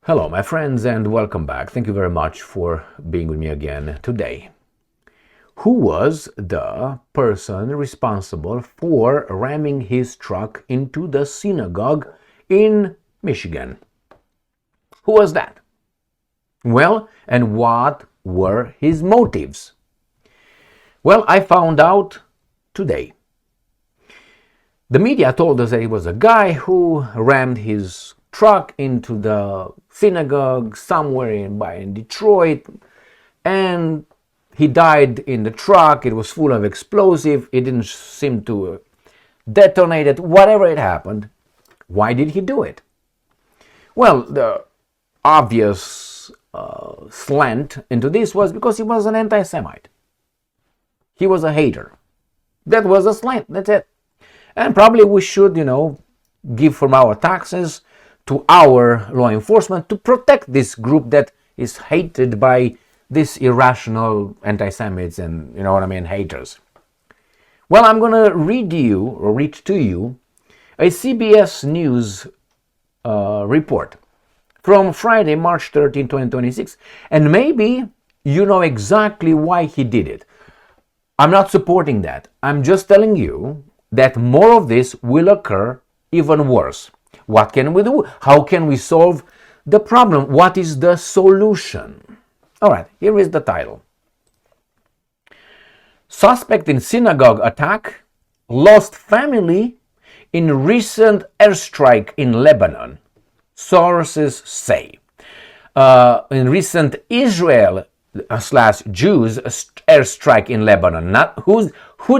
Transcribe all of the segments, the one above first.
Hello, my friends, and welcome back. Thank you very much for being with me again today. Who was the person responsible for ramming his truck into the synagogue in Michigan? Who was that? Well, and what were his motives? Well, I found out today. The media told us that it was a guy who rammed his truck into the synagogue somewhere in Detroit, and he died in the truck. It was full of explosive. It didn't seem to detonate it. Whatever it happened, why did he do it? Well, the obvious slant into this was because he was an anti-Semite. He was a hater. That was a slant. That's it. And probably we should, give from our taxes to our law enforcement to protect this group that is hated by these irrational anti-Semites and, haters. Well, I'm going to read to you a CBS News report from Friday, March 13, 2026, and maybe you know exactly why he did it. I'm not supporting that. I'm just telling you that more of this will occur, even worse. What can we do? How can we solve the problem? What is the solution? All right, here is the title. Suspect in synagogue attack lost family in recent airstrike in Lebanon, sources say. In recent Israel+US airstrike in Lebanon. Who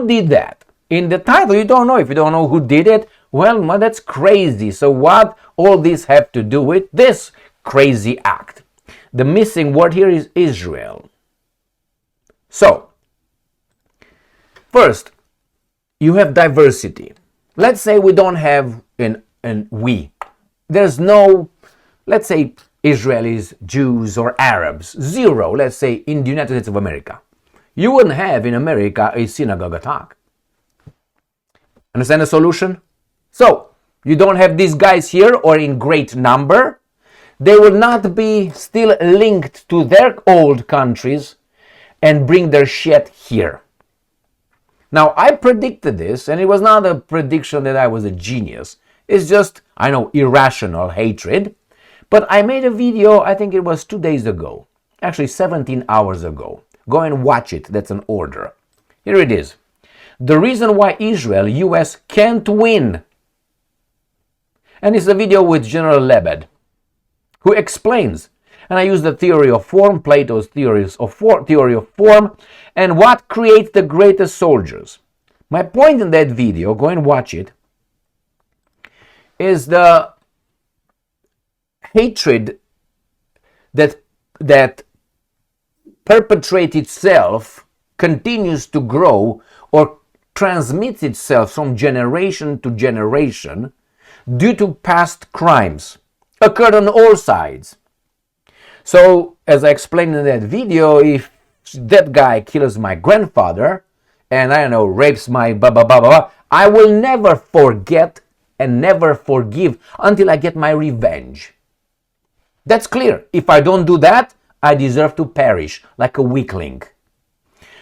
did that? In the title, you don't know. If you don't know who did it, well, that's crazy. So what all this have to do with this crazy act? The missing word here is Israel. So, first, you have diversity. Let's say we don't have there's no, let's say, Israelis, Jews, or Arabs. Zero, let's say, in the United States of America. You wouldn't have in America a synagogue attack. Understand the solution? So, you don't have these guys here or in great number. They will not be still linked to their old countries and bring their shit here. Now, I predicted this, and it was not a prediction that I was a genius. It's just, irrational hatred. But I made a video, I think it was 2 days ago. Actually, 17 hours ago. Go and watch it. That's an order. Here it is. The reason why Israel+US can't win. And it's a video with General Lebed, who explains, and I use the theory of form, Plato's theory of form, and what creates the greatest soldiers. My point in that video, go and watch it, is the hatred that perpetrates itself, continues to grow, or transmits itself from generation to generation due to past crimes occurred on all sides. So, as I explained in that video, if that guy kills my grandfather and, rapes my I will never forget and never forgive until I get my revenge. That's clear. If I don't do that, I deserve to perish like a weakling.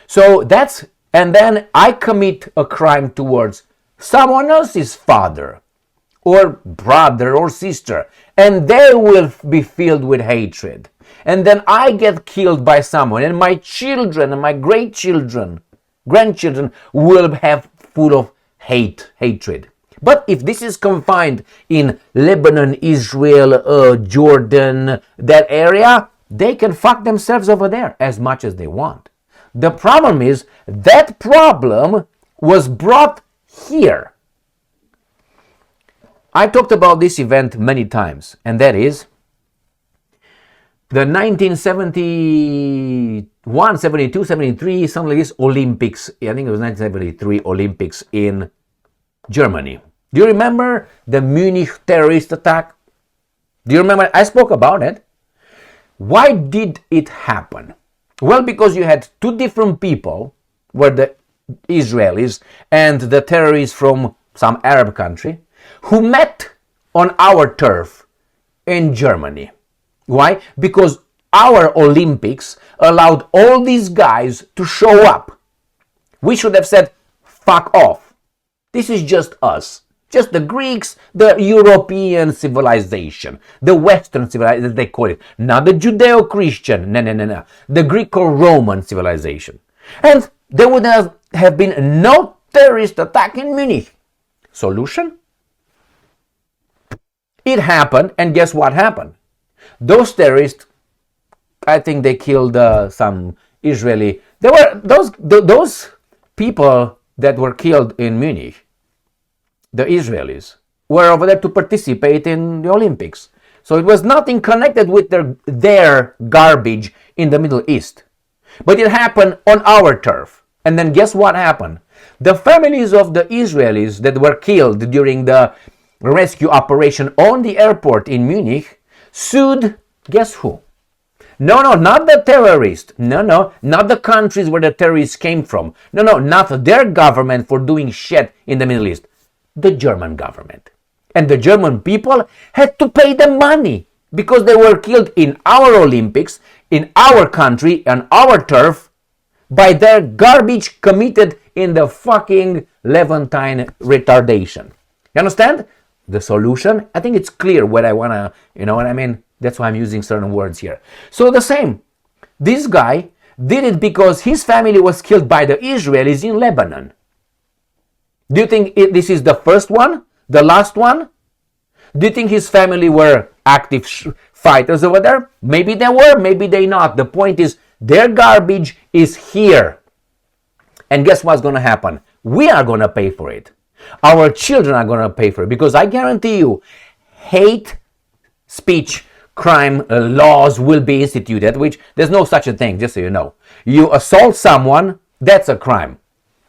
So and then I commit a crime towards someone else's father or brother or sister, and they will be filled with hatred. And then I get killed by someone, and my children and my grandchildren will have full of hatred. But if this is confined in Lebanon, Israel, Jordan, that area, they can fuck themselves over there as much as they want. The problem is that problem was brought here. I talked about this event many times, and that is the 1971, 72, 73, something like this, Olympics. I think it was 1973 Olympics in Germany. Do you remember the Munich terrorist attack? Do you remember? I spoke about it. Why did it happen? Well, because you had two different people, were the Israelis and the terrorists from some Arab country, who met on our turf in Germany. Why? Because our Olympics allowed all these guys to show up. We should have said, fuck off. This is just us. Just the Greeks, the European civilization, the Western civilization, they call it. Not the Judeo-Christian, no. The Greco-Roman civilization. And there would have been no terrorist attack in Munich. Solution? It happened, and guess what happened? Those terrorists, I think they killed some Israeli. There were those people that were killed in Munich. The Israelis were over there to participate in the Olympics. So it was nothing connected with their garbage in the Middle East. But it happened on our turf. And then guess what happened? The families of the Israelis that were killed during the rescue operation on the airport in Munich sued, guess who? No, not the terrorists. No, not the countries where the terrorists came from. No, not their government for doing shit in the Middle East. The German government. And the German people had to pay them money because they were killed in our Olympics, in our country, on our turf, by their garbage committed in the fucking Levantine retardation. You understand? The solution? I think it's clear what I want to, you know what I mean? That's why I'm using certain words here. So the same. This guy did it because his family was killed by the Israelis in Lebanon. Do you think this is the first one? The last one? Do you think his family were active fighters over there? Maybe they were, maybe they not. The point is, their garbage is here. And guess what's going to happen? We are going to pay for it. Our children are going to pay for it. Because I guarantee you, hate speech crime laws will be instituted, which there's no such a thing, just so you know. You assault someone, that's a crime.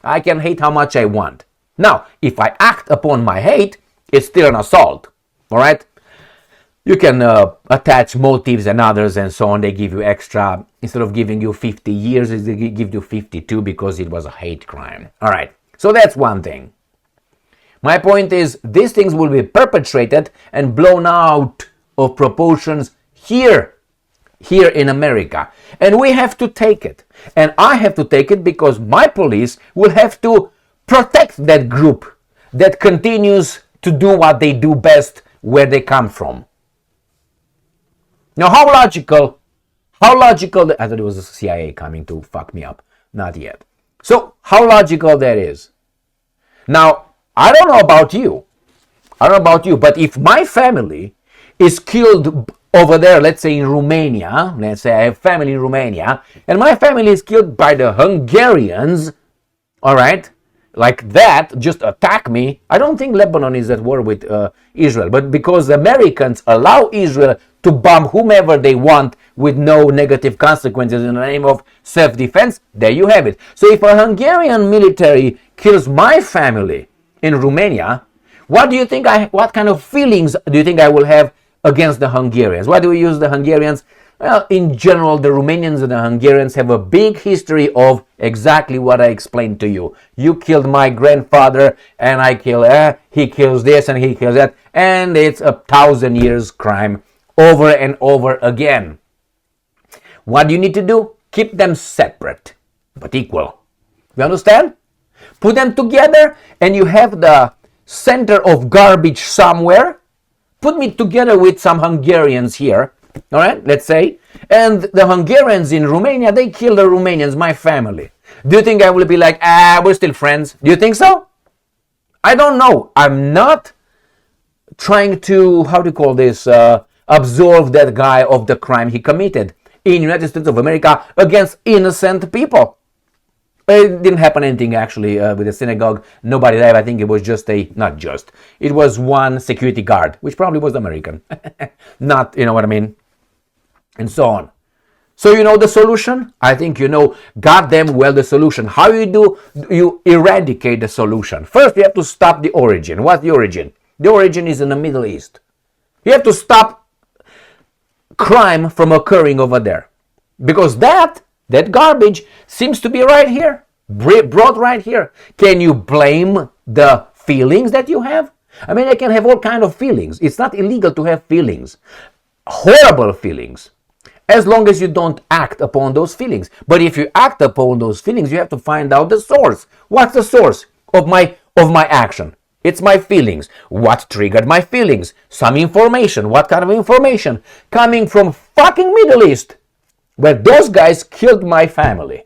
I can hate how much I want. Now, if I act upon my hate, it's still an assault, all right? You can attach motives and others and so on. They give you extra. Instead of giving you 50 years, they give you 52 because it was a hate crime. All right, so that's one thing. My point is, these things will be perpetrated and blown out of proportions here in America. And we have to take it. And I have to take it because my police will have to protect that group that continues to do what they do best where they come from. Now, how logical, I thought it was the CIA coming to fuck me up. Not yet. So, how logical that is. Now, I don't know about you, but if my family is killed over there, let's say in Romania, let's say I have family in Romania, and my family is killed by the Hungarians, all right, like that, just attack me. I don't think Lebanon is at war with Israel, but because Americans allow Israel to bomb whomever they want with no negative consequences in the name of self-defense, there you have it. So if a Hungarian military kills my family in Romania, what kind of feelings do you think I will have against the Hungarians? Why do we use the Hungarians? Well, in general, the Romanians and the Hungarians have a big history of exactly what I explained to you. You killed my grandfather, and I kill, he kills this and he kills that, and it's 1,000 years crime over and over again. What do you need to do? Keep them separate, but equal. You understand? Put them together, and you have the center of garbage somewhere. Put me together with some Hungarians here. All right, let's say, and the Hungarians in Romania, they kill the Romanians, my family. Do you think I will be like, we're still friends? Do you think so? I don't know. I'm not trying to, absolve that guy of the crime he committed in United States of America against innocent people. It didn't happen anything actually with the synagogue. Nobody died. I think it was it was one security guard, which probably was American. Not, you know what I mean? And so on. So you know the solution? I think you know goddamn well the solution. How you eradicate the solution? First, you have to stop the origin. What's the origin? The origin is in the Middle East. You have to stop crime from occurring over there. Because that garbage seems to be right here. Brought right here. Can you blame the feelings that you have? I mean, I can have all kinds of feelings. It's not illegal to have feelings. horrible feelings, as long as you don't act upon those feelings. But if you act upon those feelings, you have to find out the source. What's the source of my action? It's my feelings. What triggered my feelings? Some information. What kind of information? Coming from fucking Middle East, where those guys killed my family.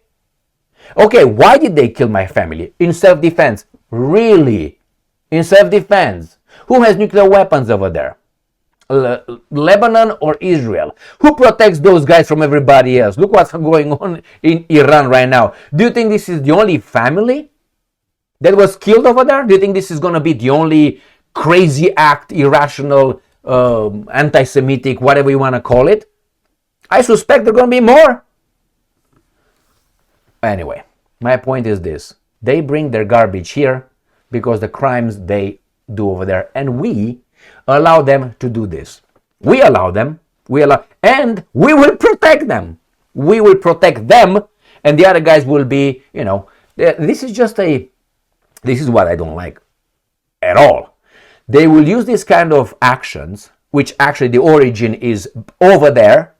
Okay, why did they kill my family? In self-defense. Really? In self-defense. Who has nuclear weapons over there? Lebanon or Israel? Who protects those guys from everybody else? Look what's going on in Iran right now. Do you think this is the only family that was killed over there? Do you think this is going to be the only crazy act, irrational, anti-Semitic, whatever you want to call it? I suspect there are going to be more. Anyway, my point is this. They bring their garbage here because the crimes they do over there, and we allow them to do this. We allow them, and we will protect them. We will protect them, and the other guys will be, this is what I don't like at all. They will use this kind of actions, which actually the origin is over there.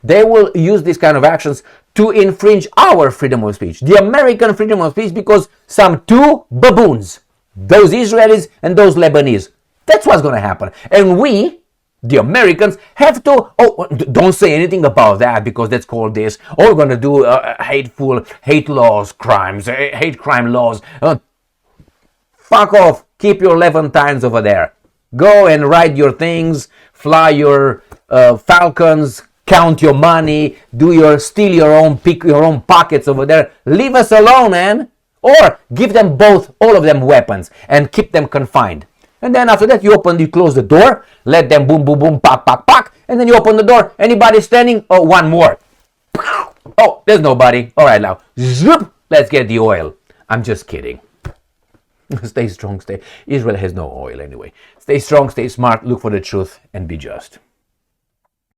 They will use these kind of actions to infringe our freedom of speech, the American freedom of speech, because some two baboons, those Israelis and those Lebanese, that's what's going to happen. And we, the Americans, have to, don't say anything about that because that's called this. We're going to do hate laws, crimes, hate crime laws. Fuck off. Keep your Levantines over there. Go and write your things, fly your falcons, count your money, steal your own, pick your own pockets over there. Leave us alone, man. Or give them both, all of them weapons and keep them confined. And then after that, you close the door, let them boom, boom, boom, pack, pack, pack, and then you open the door. Anybody standing? Oh, one more. Oh, there's nobody. All right, now, zoop, let's get the oil. I'm just kidding. Stay strong, Israel has no oil anyway. Stay strong, stay smart, look for the truth, and be just.